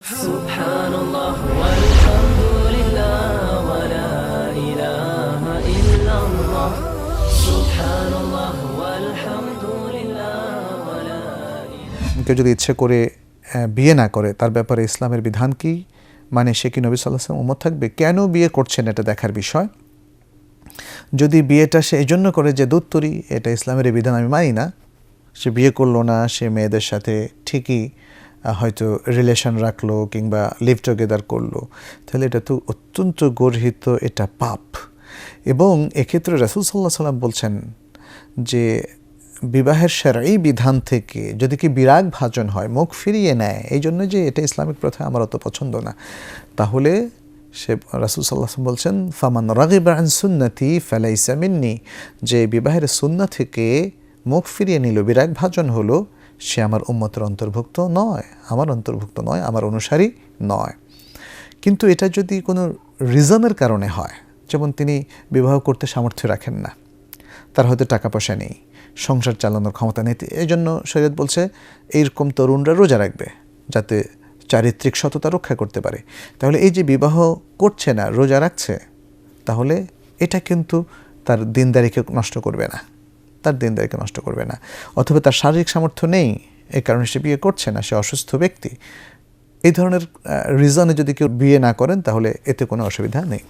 সুবহানাল্লাহ ওয়ালহামদুলিল্লাহ ওয়া লা ইলাহা ইল্লাল্লাহ সুবহানাল্লাহ ওয়ালহামদুলিল্লাহ ওয়া লা ইলাহা। কেউ যদি ইচ্ছে করে বিয়ে না করে তার ব্যাপারে ইসলামের বিধান কি, মানে সে কি নবী সাল্লাল্লাহু আলাইহি ওয়াসাল্লাম উম্মত থাকবে? কেন বিয়ে করছেন এটা দেখার বিষয়। যদি বিয়েটা সে এই জন্য করে যে দুধ তৈরি, এটা ইসলামের এই বিধান আমি মানি না, সে বিয়ে করলো না, সে মেয়েদের সাথে ঠিকই হয়তো রিলেশন রাখলো কিংবা লিভ টুগেদার করলো, তাহলে এটা তো অত্যন্ত গর্হিত, এটা পাপ। এবং এক্ষেত্রে রাসূল সাল্লাল্লাহু আলাইহি ওয়াসাল্লাম বলছেন যে বিবাহের শারঈ বিধান থেকে যদি কি বিরাগ ভাজন হয়, মুখ ফিরিয়ে নেয়, এই জন্য যে এটা ইসলামিক প্রথা আমার অত পছন্দ না, তাহলে সে রাসূল সাল্লাল্লাহু আলাইহি ওয়াসাল্লাম বলছেন ফামান রাগিবা আন সুন্নতি ফালাইসা মিন্নি, যে বিবাহের সুন্নাহ থেকে মুখ ফিরিয়ে নিল, বিরাগ ভাজন হলো, সে আমার উম্মতের অন্তর্ভুক্ত নয়, আমার অন্তর্ভুক্ত নয়, আমার অনুসারী নয়। কিন্তু এটা যদি কোনো রিজনের কারণে হয়, যেমন তিনি বিবাহ করতে সামর্থ্য রাখেন না, তার হয়তো টাকা পয়সা নেই, সংসার চালানোর ক্ষমতা নেই, এই জন্য শরীয়ত বলছে এইরকম তরুণরা রোজা রাখবে যাতে চারিত্রিক সততা রক্ষা করতে পারে। তাহলে এই যে বিবাহ করছে না, রোজা রাখছে, তাহলে এটা কিন্তু তার দিনদারিকে নষ্ট করবে না, তার দিনদারিকে নষ্ট করবে না। অথবা তার শারীরিক সামর্থ্য নেই, এই কারণে সে বিয়ে করছে না, সে অসুস্থ ব্যক্তি, এই ধরনের রিজনে যদি কেউ বিয়ে না করেন তাহলে এতে কোনো অসুবিধা নেই।